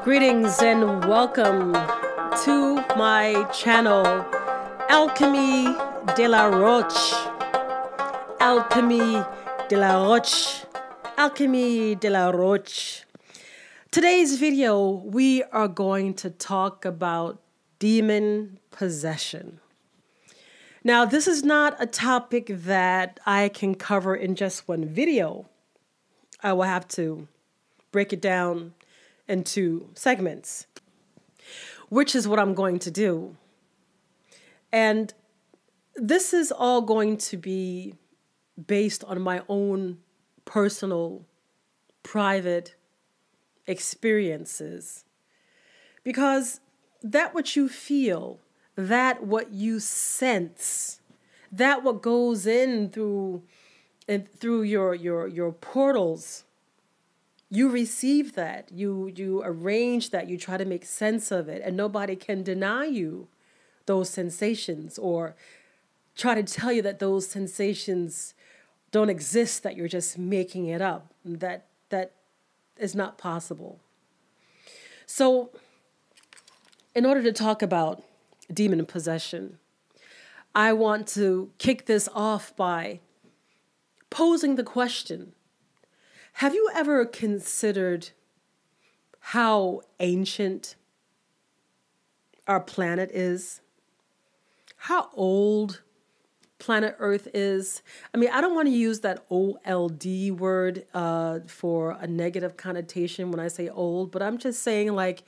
Greetings and welcome to my channel, Alchemy de la Roche. Alchemy de la Roche. Alchemy de la Roche. Today's video, we are going to talk about demon possession. Now, this is not a topic that I can cover in just one video. I will have to break it down into segments, which is what I'm going to do. And this is all going to be based on my own personal, private experiences. Because that what you feel, that what you sense, that what goes in through your portals, you receive that, you arrange that, you try to make sense of it, and nobody can deny you those sensations or try to tell you that those sensations don't exist, that you're just making it up. That is not possible. So in order to talk about demon possession, I want to kick this off by posing the question: have you ever considered how ancient our planet is? How old planet Earth is? I mean, I don't want to use that old word for a negative connotation when I say old, but I'm just saying, like,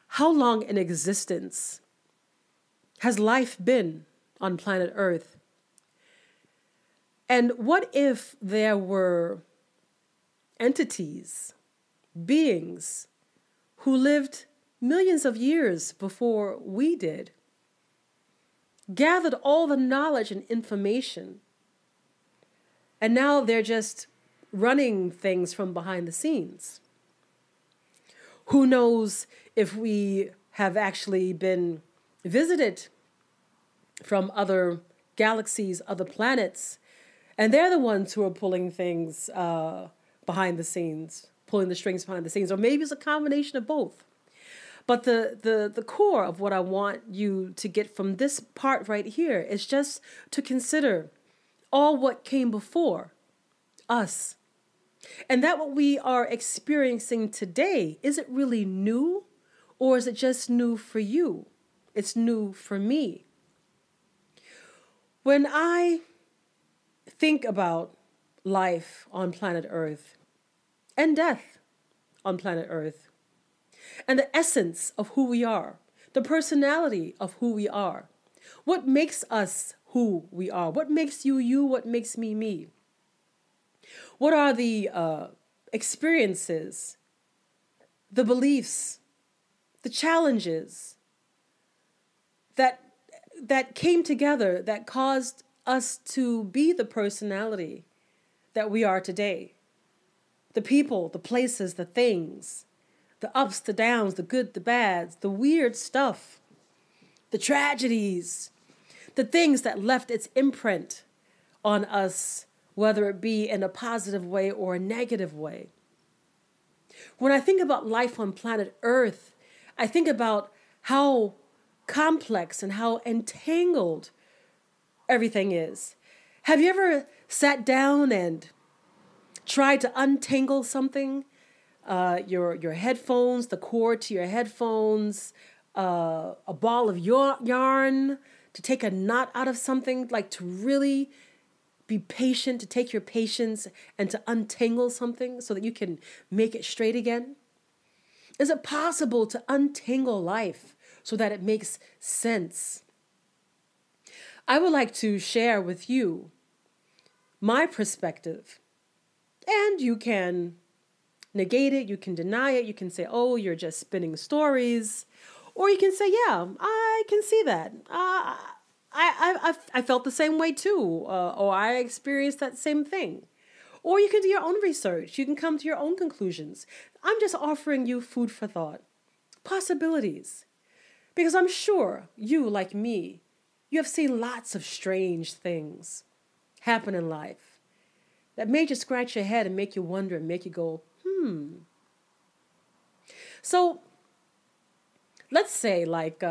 how long in existence has life been on planet Earth? And what if there were entities, beings who lived millions of years before we did, gathered all the knowledge and information, and now they're just running things from behind the scenes? Who knows if we have actually been visited from other galaxies, other planets, and they're the ones who are pulling things behind the scenes, pulling the strings behind the scenes, or maybe it's a combination of both. But the core of what I want you to get from this part right here is just to consider all what came before us. And that what we are experiencing today, is it really new, or is it just new for you? It's new for me. When I think about life on planet Earth and death on planet Earth, and the essence of who we are, the personality of who we are, what makes us who we are, what makes you you, what makes me me, what are the experiences, the beliefs, the challenges that came together, that caused us to be the personality that we are today. The people, the places, the things, the ups, the downs, the good, the bads, the weird stuff, the tragedies, the things that left its imprint on us, whether it be in a positive way or a negative way. When I think about life on planet Earth, I think about how complex and how entangled everything is. Have you ever sat down and tried to untangle something? Your headphones, the cord to your headphones, a ball of yarn, to take a knot out of something, like to really be patient, to take your patience and to untangle something so that you can make it straight again? Is it possible to untangle life so that it makes sense? I would like to share with you my perspective, and you can negate it, you can deny it, you can say, oh, you're just spinning stories, or you can say, yeah, I can see that. I felt the same way too, or I experienced that same thing. Or you can do your own research, you can come to your own conclusions. I'm just offering you food for thought, possibilities, because I'm sure you, like me, you have seen lots of strange things happen in life that made you scratch your head and make you wonder and make you go, So let's say like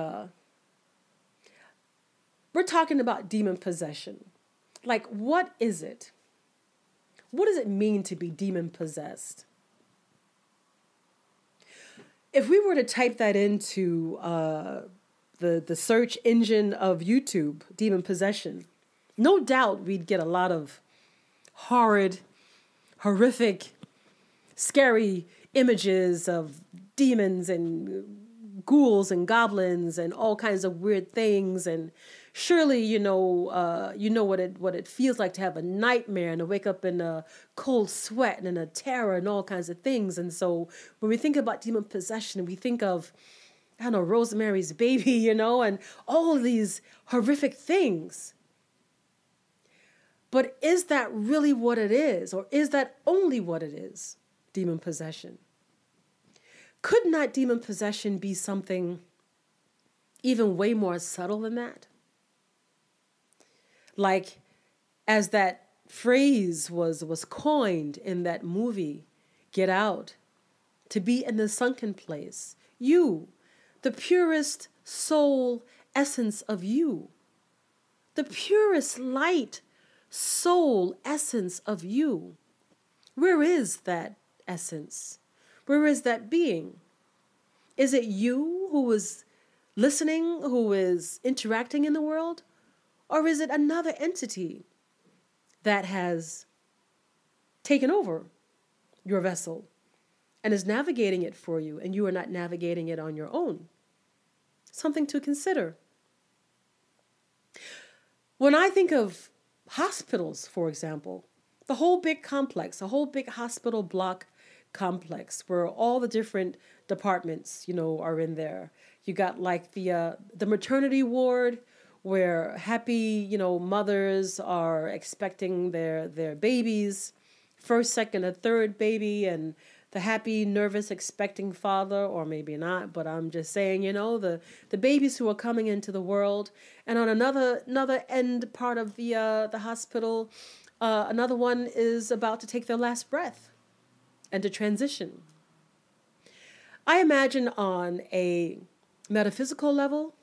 we're talking about demon possession. Like, what is it? What does it mean to be demon possessed? If we were to type that into the search engine of YouTube, demon possession, no doubt we'd get a lot of horrid, horrific, scary images of demons and ghouls and goblins and all kinds of weird things. And surely you know what it feels like to have a nightmare and to wake up in a cold sweat and in a terror and all kinds of things. And so when we think about demon possession, we think of, I don't know, Rosemary's Baby, you know, and all of these horrific things. But is that really what it is? Or is that only what it is? Demon possession. Could not demon possession be something even way more subtle than that? Like, as that phrase was coined in that movie, Get Out, to be in the sunken place. You, the purest soul essence of you, the purest light soul essence of you. Where is that essence? Where is that being? Is it you who is listening, who is interacting in the world? Or is it another entity that has taken over your vessel and is navigating it for you, and you are not navigating it on your own? Something to consider. When I think of hospitals, for example, the whole big complex, a whole big hospital block complex where all the different departments, you know, are in there. You got like the maternity ward where happy, you know, mothers are expecting their babies, first, second, or third baby, and the happy, nervous, expecting father, or maybe not, but I'm just saying, you know, the babies who are coming into the world. And on another end part of the hospital, another one is about to take their last breath and to transition. I imagine on a metaphysical level,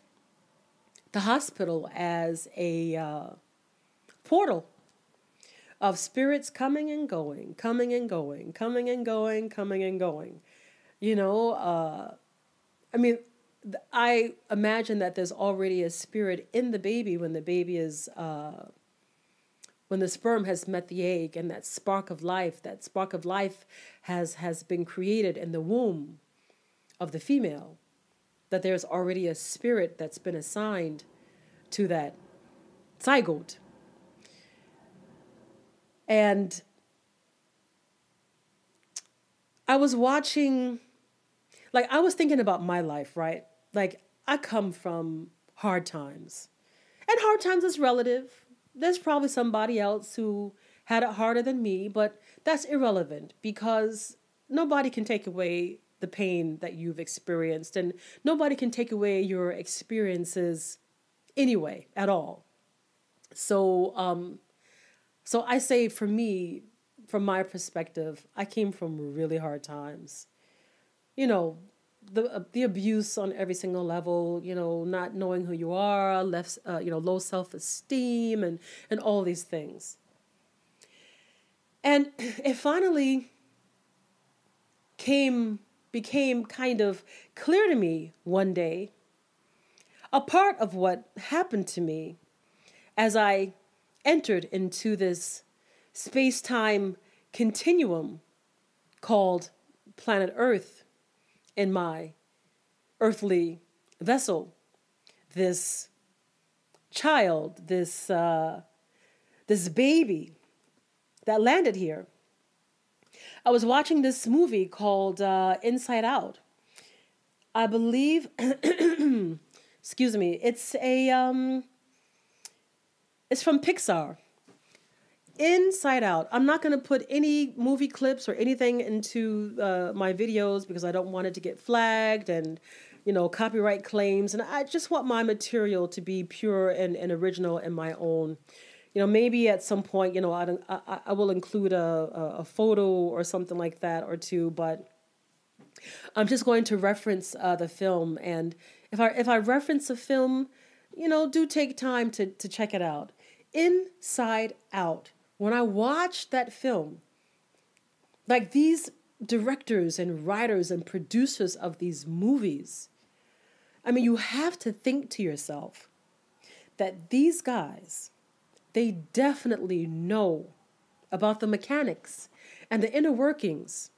the hospital as a portal of spirits coming and going, coming and going, coming and going, coming and going. You know, I mean, I imagine that there's already a spirit in the baby when the baby is, when the sperm has met the egg, and that spark of life has been created in the womb of the female, that there's already a spirit that's been assigned to that zygote. And I was watching, like, I was thinking about my life, right? Like, I come from hard times. And hard times is relative. There's probably somebody else who had it harder than me, but that's irrelevant because nobody can take away the pain that you've experienced, and nobody can take away your experiences anyway at all. So, so I say for me, from my perspective, I came from really hard times. You know, the abuse on every single level, you know, not knowing who you are, low self-esteem, and all these things. And it finally became kind of clear to me one day, a part of what happened to me as I entered into this space-time continuum called planet Earth in my earthly vessel, this child, this baby that landed here. I was watching this movie called Inside Out. I believe, excuse me, it's from Pixar. Inside Out. I'm not going to put any movie clips or anything into my videos because I don't want it to get flagged and, you know, copyright claims. And I just want my material to be pure and original and my own. You know, maybe at some point, you know, I will include a photo or something like that or two. But I'm just going to reference the film, and if I reference a film, do take time to check it out. Inside Out. When I watched that film, like these directors and writers and producers of these movies, I mean, you have to think to yourself that these guys, they definitely know about the mechanics and the inner workings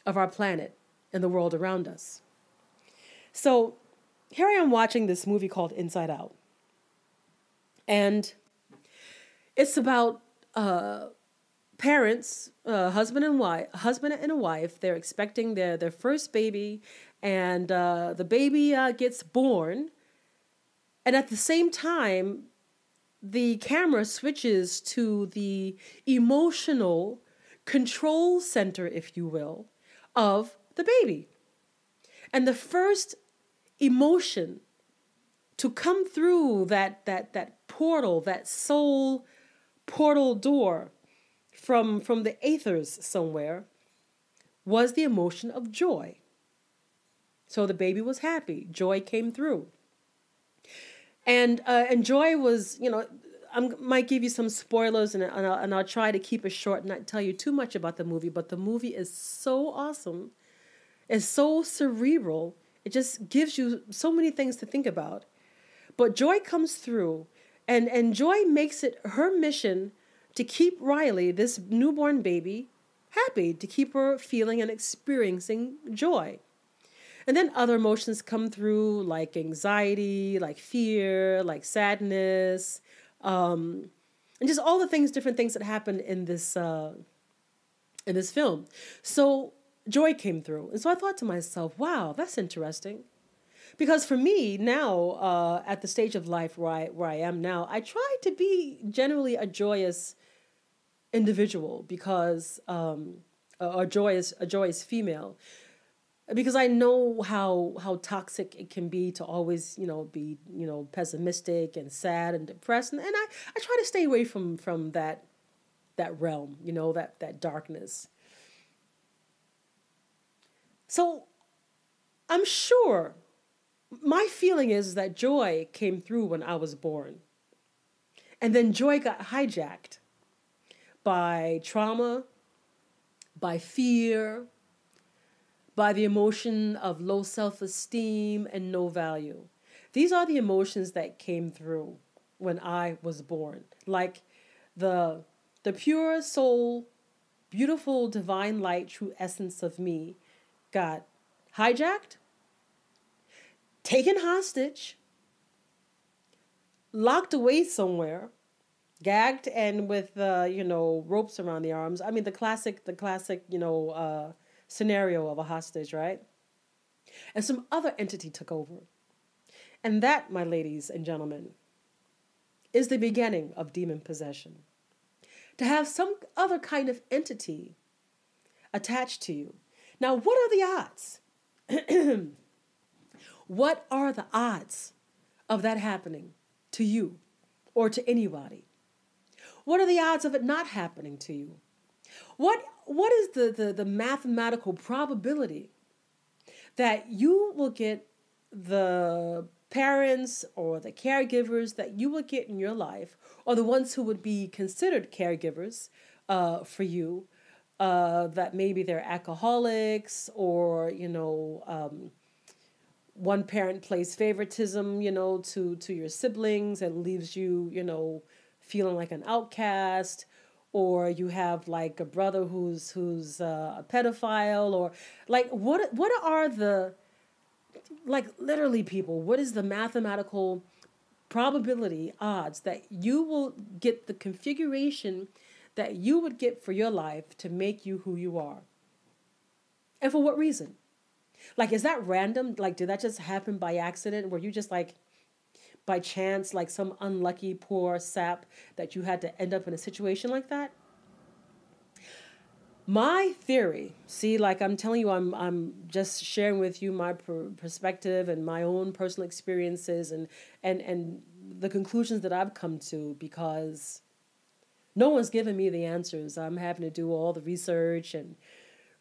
of our planet and the world around us. So here I am watching this movie called Inside Out. And it's about parents, husband and a wife. They're expecting their first baby, and the baby gets born. And at the same time, the camera switches to the emotional control center, if you will, of the baby. And the first emotion to come through that portal, that soul portal door from the aethers somewhere, was the emotion of joy. So the baby was happy. Joy came through. And joy was, I might give you some spoilers, and I'll try to keep it short and not tell you too much about the movie, but the movie is so awesome. It's so cerebral. It just gives you so many things to think about. But Joy comes through, and Joy makes it her mission to keep Riley, this newborn baby, happy, to keep her feeling and experiencing joy. And then other emotions come through, like anxiety, like fear, like sadness, and just all the different things that happen in this film. So joy came through, and so I thought to myself, "Wow, that's interesting," because for me now, at the stage of life where I am now, I try to be generally a joyous individual, because a joyous female. Because I know how toxic it can be to always, be, pessimistic and sad and depressed. And I try to stay away from that realm, that darkness. So I'm sure my feeling is that joy came through when I was born. And then joy got hijacked by trauma, by fear, by the emotion of low self-esteem and no value. These are the emotions that came through when I was born. Like the pure soul, beautiful, divine light, true essence of me got hijacked, taken hostage, locked away somewhere, gagged, and with ropes around the arms. I mean, the classic scenario of a hostage, right? And some other entity took over. And that, my ladies and gentlemen, is the beginning of demon possession. To have some other kind of entity attached to you. Now, what are the odds? What are the odds of that happening to you or to anybody? What are the odds of it not happening to you? What is the mathematical probability that you will get the parents or the caregivers that you will get in your life, or the ones who would be considered caregivers for you, that maybe they're alcoholics, or one parent plays favoritism, to your siblings and leaves you, feeling like an outcast, or you have like a brother who's a pedophile, or like what are the, like, literally, people, what is the mathematical probability odds that you will get the configuration that you would get for your life to make you who you are? And for what reason? Like, is that random? Like, did that just happen by accident? Were you just like, by chance, like some unlucky poor sap that you had to end up in a situation like that? My theory, see, like I'm telling you, I'm just sharing with you my perspective and my own personal experiences, and the conclusions that I've come to, because no one's given me the answers. I'm having to do all the research and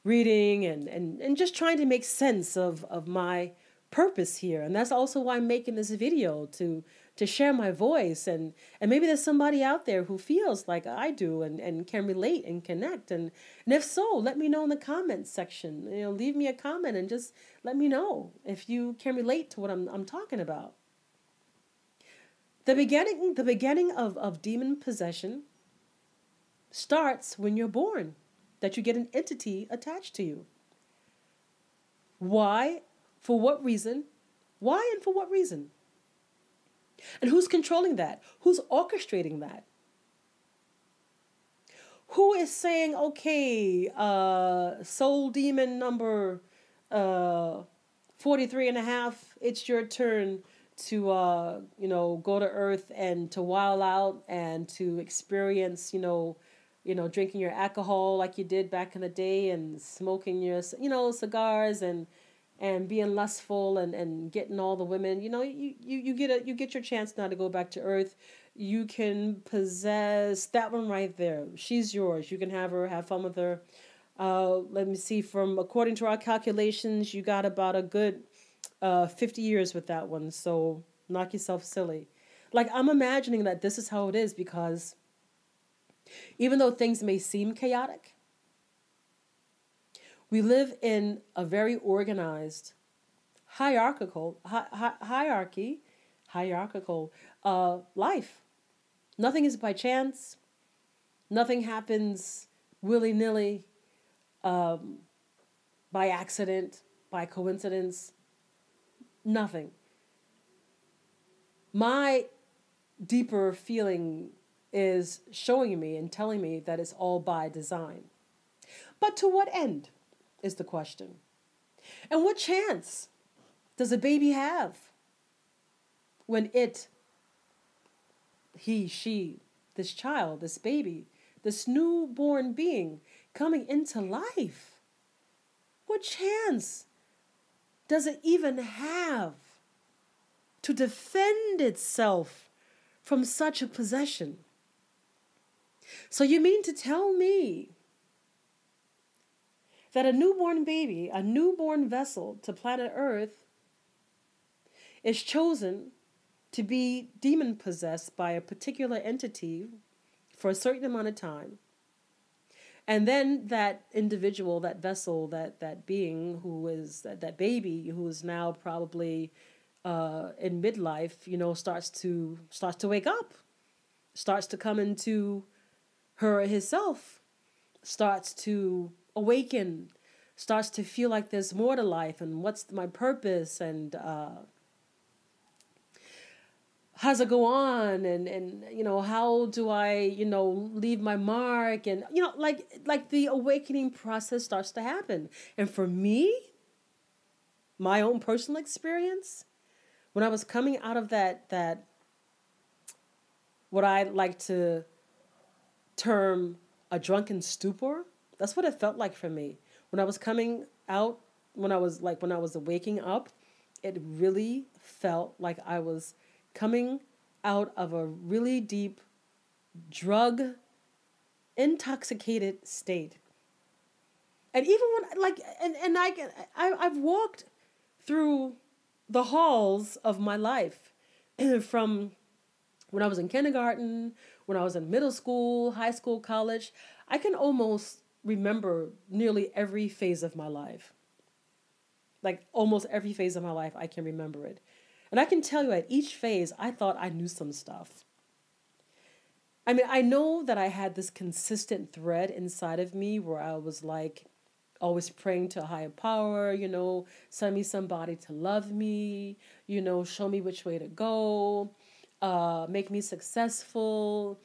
reading and just trying to make sense of my purpose here. And that's also why I'm making this video, to share my voice. And maybe there's somebody out there who feels like I do and can relate and connect. And if so, let me know in the comments section. Leave me a comment and just let me know if you can relate to what I'm talking about. The beginning of demon possession starts when you're born, that you get an entity attached to you. Why? For what reason? Why and for what reason? And who's controlling that? Who's orchestrating that? Who is saying, okay, soul demon number 43 and a half, it's your turn to, go to Earth and to wild out and to experience, drinking your alcohol like you did back in the day and smoking your, cigars and being lustful and getting all the women. You get your chance now to go back to Earth. You can possess that one right there. She's yours. You can have fun with her. Let me see, according to our calculations, you got about a good 50 years with that one. So knock yourself silly. Like, I'm imagining that this is how it is, because even though things may seem chaotic, we live in a very organized, hierarchical life. Nothing is by chance. Nothing happens willy-nilly, by accident, by coincidence. Nothing. My deeper feeling is showing me and telling me that it's all by design. But to what end is the question? And what chance does a baby have when he, she, this child, this baby, this newborn being coming into life, what chance does it even have to defend itself from such a possession? So you mean to tell me that a newborn baby, a newborn vessel to planet Earth, is chosen to be demon possessed by a particular entity for a certain amount of time, and then that individual, that vessel, that being who is that baby who is now probably in midlife, starts to wake up, starts to come into her or himself, starts to awaken, starts to feel like there's more to life, and what's my purpose, and how does it go on, and how do I leave my mark, and like the awakening process starts to happen. And for me, my own personal experience, when I was coming out of that what I like to term a drunken stupor, that's what it felt like for me. When I was coming out, when I was waking up, it really felt like I was coming out of a really deep drug intoxicated state. And even when I've walked through the halls of my life from when I was in kindergarten, when I was in middle school, high school, college. I can almost remember nearly every phase of my life. Like almost every phase of my life, I can remember it. And I can tell you at each phase, I thought I knew some stuff. I mean, I know that I had this consistent thread inside of me where I was like always praying to a higher power, send me somebody to love me, show me which way to go, make me successful,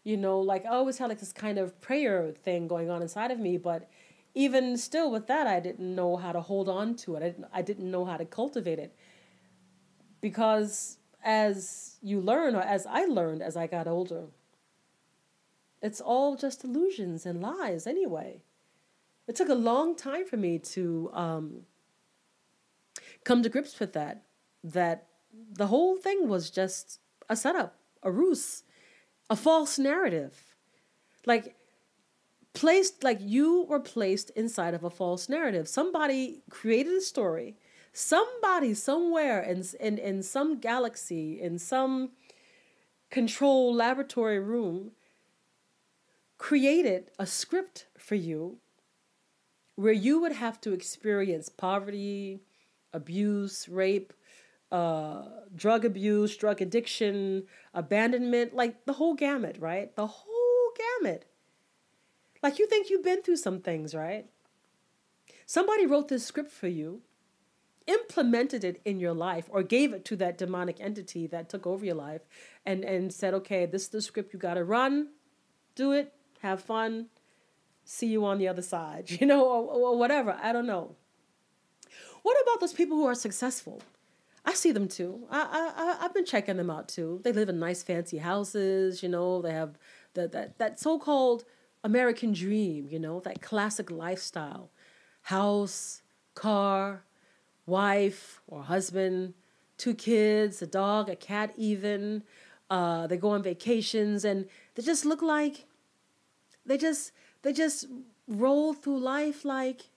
like I always had like this kind of prayer thing going on inside of me. But even still with that, I didn't know how to hold on to it. I didn't know how to cultivate it. Because as you learn, or as I learned as I got older, it's all just illusions and lies anyway. It took a long time for me to come to grips with that the whole thing was just a setup, a ruse, a false narrative. Like, placed, like you were placed inside of a false narrative. Somebody created a story. Somebody somewhere in some galaxy, in some control laboratory room, created a script for you where you would have to experience poverty, abuse, rape, drug abuse, drug addiction, abandonment, like the whole gamut, right? The whole gamut. Like you think you've been through some things, right? Somebody wrote this script for you, implemented it in your life, or gave it to that demonic entity that took over your life and said, okay, this is the script you got to run, do it, have fun, see you on the other side, or whatever. I don't know. What about those people who are successful? I see them too. I've been checking them out too. They live in nice fancy houses, they have that so-called American dream, that classic lifestyle. House, car, wife or husband, 2 kids, a dog, a cat even. They go on vacations and they just look like they just roll through life like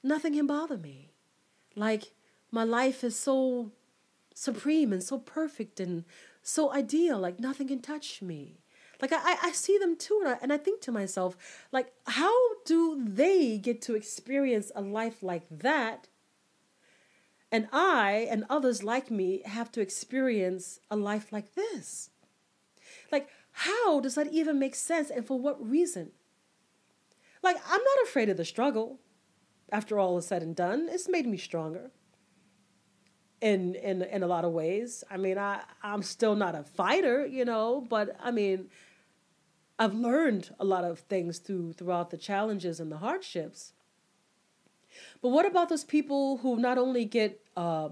nothing can bother me. Like my life is so supreme and so perfect and so ideal, like nothing can touch me. Like I see them too, and I think to myself, like, how do they get to experience a life like that? And I and others like me have to experience a life like this. Like, how does that even make sense, and for what reason? Like, I'm not afraid of the struggle. After all is said and done, it's made me stronger. In a lot of ways. I mean, I'm still not a fighter, but I mean, I've learned a lot of things throughout the challenges and the hardships. But what about those people who not only get a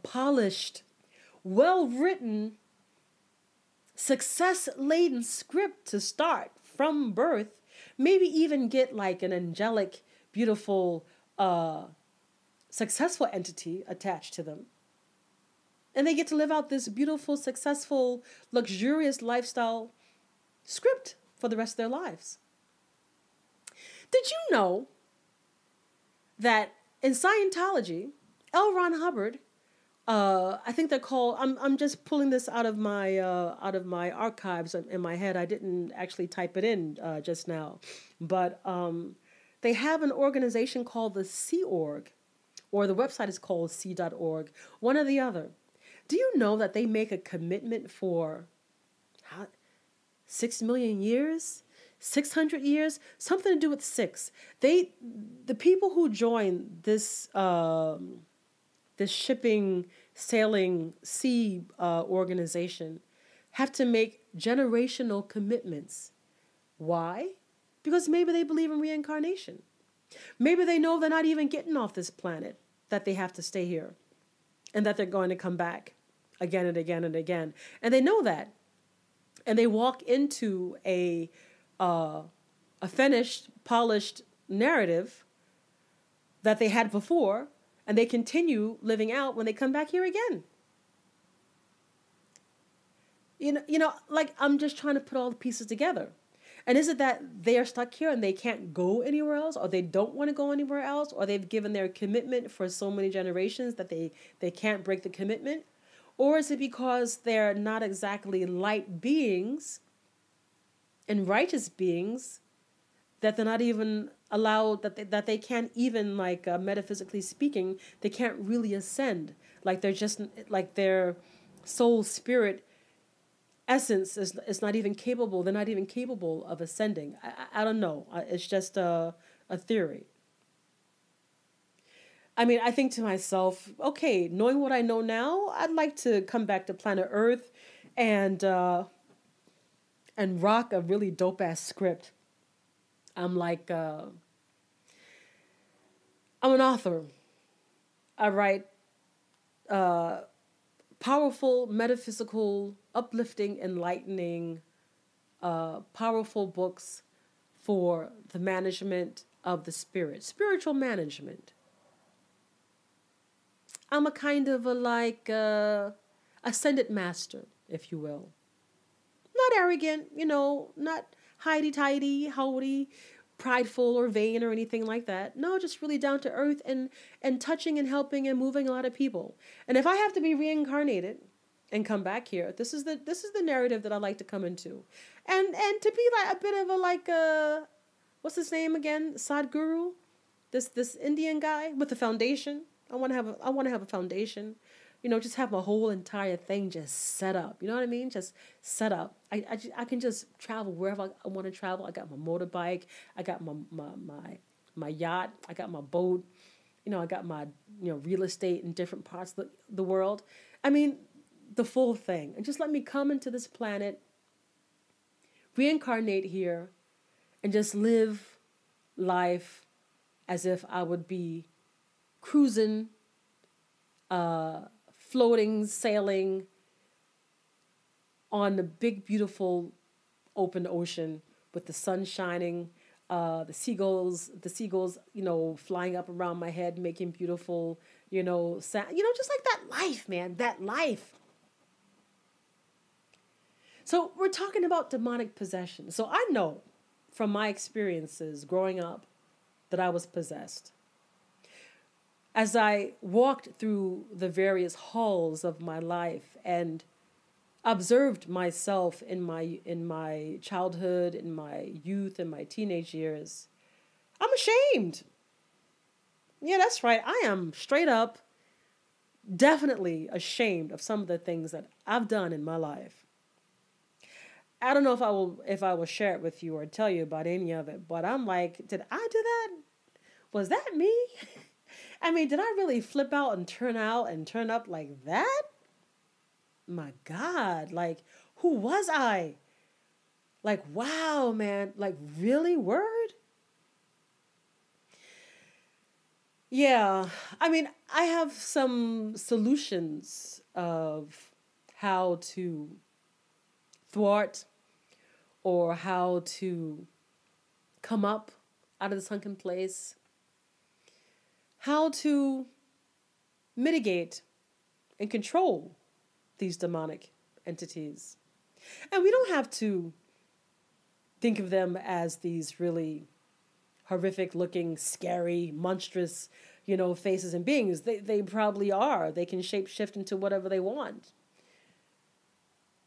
polished, well-written, success-laden script to start from birth, maybe even get like an angelic, beautiful, successful entity attached to them. And they get to live out this beautiful, successful, luxurious lifestyle script for the rest of their lives. Did you know that in Scientology, L. Ron Hubbard, I think they're called, I'm just pulling this out of my archives in my head. I didn't actually type it in just now. But they have an organization called the Sea Org, or the website is called sea.org, one or the other. Do you know that they make a commitment for 6 million years? 600 years? Something to do with 6. The people who join this this shipping, sailing, sea organization have to make generational commitments. Why? Because maybe they believe in reincarnation. Maybe they know they're not even getting off this planet, that they have to stay here, and that they're going to come back again and again and again. And they know that. And they walk into a finished, polished narrative that they had before, and they continue living out when they come back here again. Like, I'm just trying to put all the pieces together. And is it that they are stuck here and they can't go anywhere else, or they don't want to go anywhere else, or they've given their commitment for so many generations that they can't break the commitment? Or is it because they're not exactly light beings and righteous beings, that they're not even allowed, that they can't even, like, metaphysically speaking, they can't really ascend? Like, they're just, like, their soul spirit essence is not even capable. They're not even capable of ascending. I don't know. It's just a theory. I mean, I think to myself, okay, knowing what I know now, I'd like to come back to planet Earth and rock a really dope ass script. I'm like, I'm an author. I write powerful, metaphysical, uplifting, enlightening, powerful books for the management of the spirit, spiritual management. I'm a kind of ascended master, if you will. Not arrogant, not hidey-tidy, haughty, prideful or vain or anything like that. No, just really down to earth and touching and helping and moving a lot of people. And if I have to be reincarnated and come back here, this is the narrative that I like to come into. And to be like a bit of a like what's his name again? Sadhguru? This Indian guy with the foundation. I want to have a foundation. Just have my whole entire thing just set up. You know what I mean? Just set up. I can just travel wherever I want to travel. I got my motorbike. I got my yacht. I got my boat. I got my real estate in different parts of the world. I mean, the full thing. And just let me come into this planet, reincarnate here, and just live life as if I would be cruising, floating, sailing on the big, beautiful open ocean with the sun shining, the seagulls, flying up around my head, making beautiful, sound, just like that life, man, that life. So we're talking about demonic possession. So I know from my experiences growing up that I was possessed. As I walked through the various halls of my life and observed myself in my childhood, in my youth, in my teenage years, I'm ashamed. Yeah, that's right. I am straight up, definitely ashamed of some of the things that I've done in my life. I don't know if I will share it with you or tell you about any of it, but I'm like, did I do that? Was that me? I mean, did I really flip out and turn up like that? My God, like, who was I? Like, wow, man, like, really, word? Yeah, I mean, I have some solutions of how to thwart or how to come up out of the sunken place, how to mitigate and control these demonic entities. And we don't have to think of them as these really horrific looking, scary, monstrous, faces and beings. They probably are. They can shape shift into whatever they want.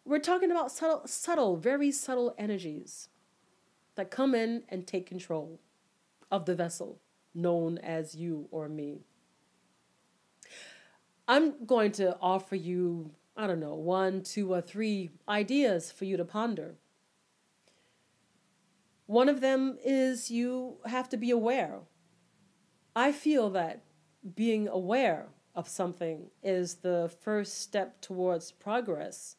We're talking about subtle, very subtle energies that come in and take control of the vessel known as you or me. I'm going to offer you, I don't know, 1, 2, or 3 ideas for you to ponder. One of them is you have to be aware. I feel that being aware of something is the first step towards progress,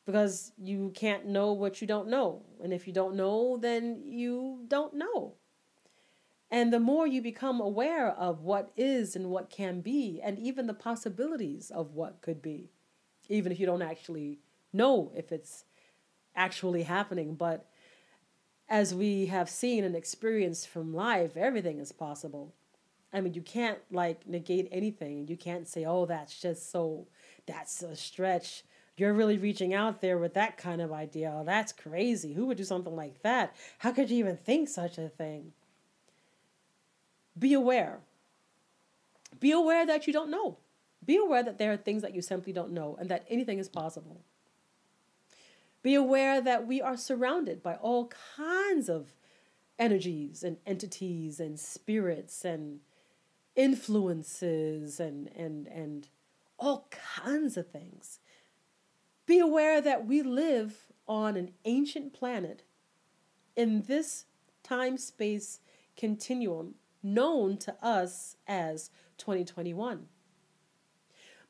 because you can't know what you don't know. And if you don't know, then you don't know. And the more you become aware of what is and what can be, and even the possibilities of what could be, even if you don't actually know if it's actually happening. But as we have seen and experienced from life, everything is possible. I mean, you can't negate anything. You can't say, oh, that's a stretch. You're really reaching out there with that kind of idea. Oh, that's crazy. Who would do something like that? How could you even think such a thing? Be aware. Be aware that you don't know. Be aware that there are things that you simply don't know and that anything is possible. Be aware that we are surrounded by all kinds of energies and entities and spirits and influences and all kinds of things. Be aware that we live on an ancient planet in this time-space continuum known to us as 2021.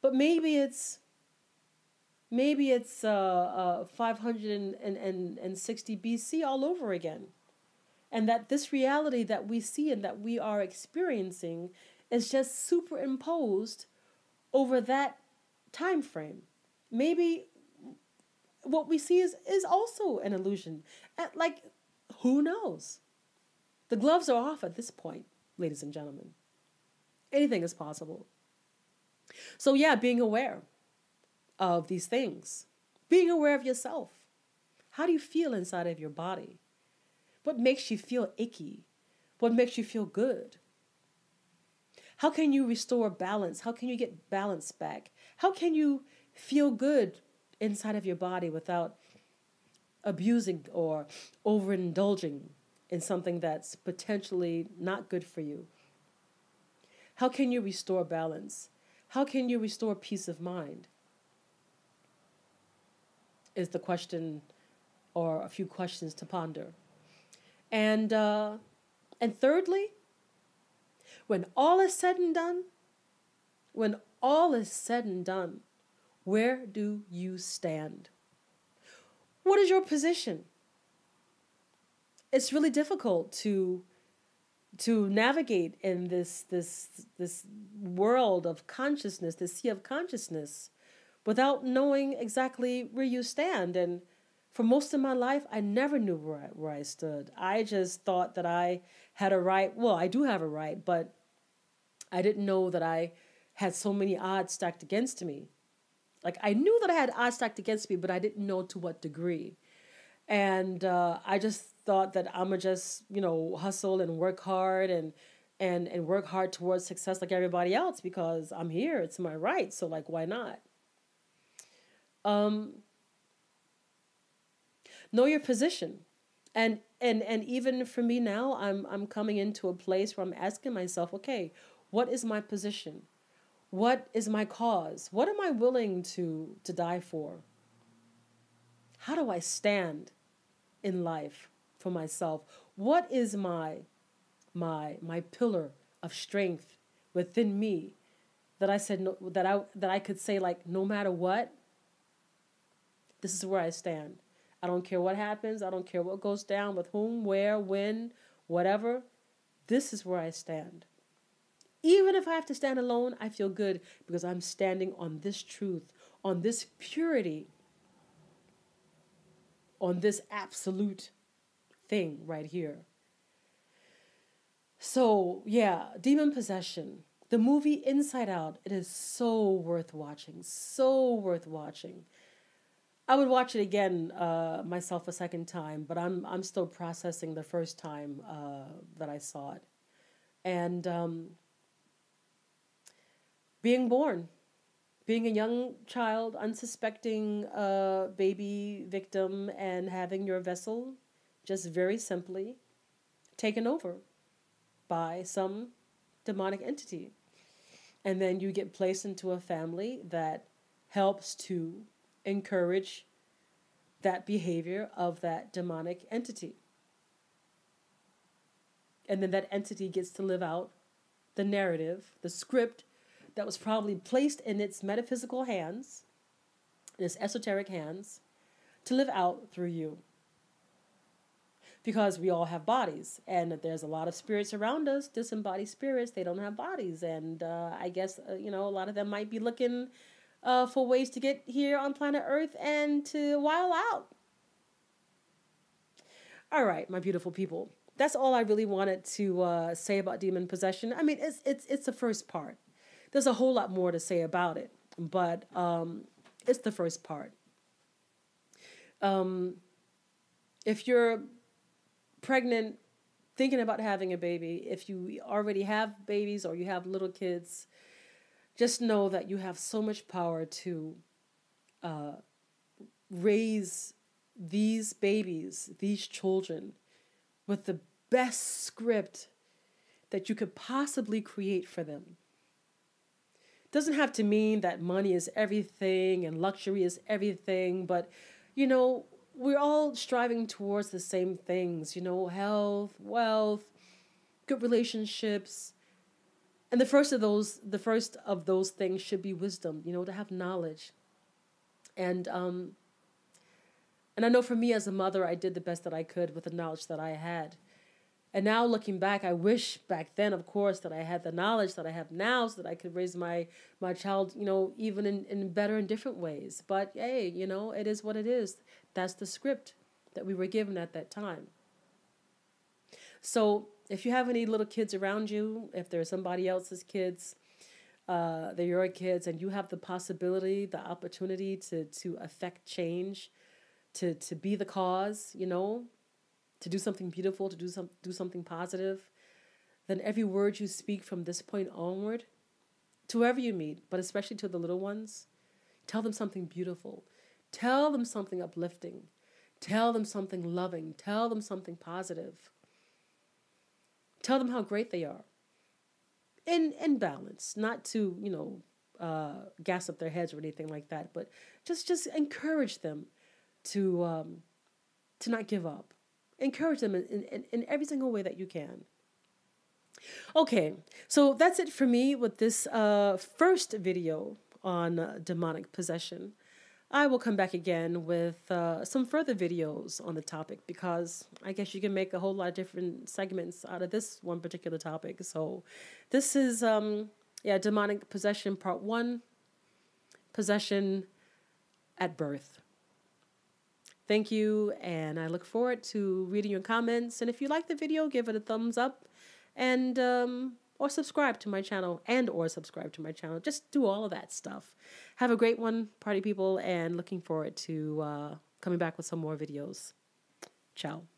But maybe it's 560 BC all over again. And that this reality that we see and that we are experiencing is just superimposed over that time frame. Maybe what we see is also an illusion. Who knows? The gloves are off at this point, ladies and gentlemen. Anything is possible. So yeah, being aware of these things. Being aware of yourself. How do you feel inside of your body? What makes you feel icky? What makes you feel good? How can you restore balance? How can you get balance back? How can you feel good inside of your body without abusing or overindulging in something that's potentially not good for you? How can you restore balance? How can you restore peace of mind? Is the question, or a few questions to ponder. And thirdly, when all is said and done, when all is said and done, where do you stand? What is your position? It's really difficult to navigate in this world of consciousness, this sea of consciousness, without knowing exactly where you stand. And for most of my life, I never knew where I stood. I just thought that I had a right. Well, I do have a right, but I didn't know that I had so many odds stacked against me. Like, I knew that I had odds stacked against me, but I didn't know to what degree. And I just thought that I'm gonna just, hustle and work hard and work hard towards success like everybody else because I'm here. It's my right. So, like, why not? Know your position. And even for me now, I'm coming into a place where I'm asking myself, okay, what is my position? What is my cause? What am I willing to die for? How do I stand in life for myself? What is my pillar of strength within me that I said no, that I could say, like, no matter what, this is where I stand. I don't care what happens. I don't care what goes down with whom, where, when, whatever. This is where I stand. Even if I have to stand alone, I feel good because I'm standing on this truth, on this purity, on this absolute thing right here. So, yeah, demon possession. The movie Inside Out, it is so worth watching. So worth watching. I would watch it again myself a second time, but I'm still processing the first time that I saw it. And being born, being a young child, unsuspecting baby victim, and having your vessel just very simply taken over by some demonic entity. And then you get placed into a family that helps to encourage that behavior of that demonic entity. And then that entity gets to live out the narrative, the script that was probably placed in its metaphysical hands, in its esoteric hands, to live out through you. Because we all have bodies, and there's a lot of spirits around us, disembodied spirits. They don't have bodies, and I guess a lot of them might be looking for ways to get here on planet Earth and to while out. All right, my beautiful people. That's all I really wanted to say about demon possession. I mean, it's the first part. There's a whole lot more to say about it, but it's the first part. If you're pregnant, thinking about having a baby, if you already have babies or you have little kids, just know that you have so much power to raise these babies, these children, with the best script that you could possibly create for them. Doesn't have to mean that money is everything and luxury is everything, but we're all striving towards the same things, health, wealth, good relationships. And the first of those things should be wisdom, to have knowledge. And I know for me as a mother, I did the best that I could with the knowledge that I had. And now looking back, I wish back then, of course, that I had the knowledge that I have now so that I could raise my child, even in better and different ways. But hey, it is what it is. That's the script that we were given at that time. So if you have any little kids around you, if there's somebody else's kids, they're your kids, and you have the possibility, the opportunity to affect change, to be the cause, to to do something beautiful, to do something positive, then every word you speak from this point onward, to whoever you meet, but especially to the little ones, tell them something beautiful. Tell them something uplifting. Tell them something loving. Tell them something positive. Tell them how great they are. In balance, not to, gas up their heads or anything like that, but just encourage them to not give up. Encourage them in every single way that you can. Okay, so that's it for me with this first video on demonic possession. I will come back again with some further videos on the topic, because I guess you can make a whole lot of different segments out of this one particular topic. So this is, demonic possession part 1, possession at birth. Thank you, and I look forward to reading your comments. And if you like the video, give it a thumbs up, and or subscribe to my channel, Just do all of that stuff. Have a great one, party people, and looking forward to coming back with some more videos. Ciao.